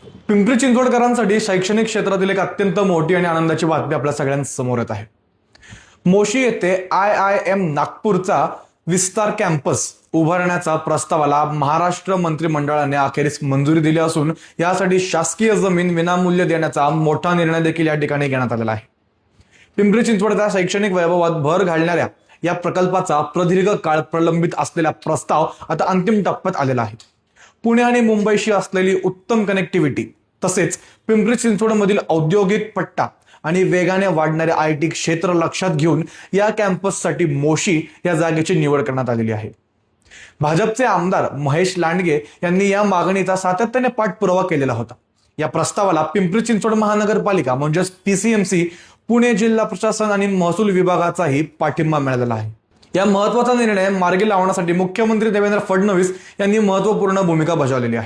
पिंपरी चिंचवडकरांसाठी शैक्षणिक क्षेत्रातील एक अत्यंत मोठी आणि आनंदाची बातमी आपल्या सगळ्यांसमोर येत आहे। मोशी येथे IIM नागपूरचा विस्तार कॅम्पस उभारण्याचा प्रस्तावाला महाराष्ट्र मंत्रिमंडळाने अखेरीस मंजुरी दिली असून यासाठी शासकीय जमीन विनामूल्य देण्याचा मोठा निर्णय देखील या ठिकाणी घेण्यात आलेला आहे। पिंपरी चिंचवडच्या शैक्षणिक वैभवात भर घालणाऱ्या या प्रकल्पाचा प्रदीर्घ काळ प्रलंबित असलेला प्रस्ताव आता अंतिम टप्प्यात आलेला आहे। पुणे आणि मुंबईशी असलेली उत्तम कनेक्टिव्हिटी तसेच पिंपरी चिंचवडमधील औद्योगिक पट्टा आणि वेगाने वाढणारे IT क्षेत्र लक्षात घेऊन या कॅम्पससाठी मोशी या जागेची निवड करण्यात आलेली आहे। भाजपचे आमदार महेश लांडगे यांनी या मागणीचा सातत्याने पाठपुरावा केलेला होता। या प्रस्तावाला पिंपरी चिंचवड महानगरपालिका म्हणजेच PCMC, पुणे जिल्हा प्रशासन आणि महसूल विभागाचाही पाठिंबा मिळालेला आहे। या महत्त्वाचा निर्णय मार्गी लावण्यासाठी मुख्यमंत्री देवेंद्र फडणवीस यांनी महत्त्वपूर्ण भूमिका बजावलेली आहे।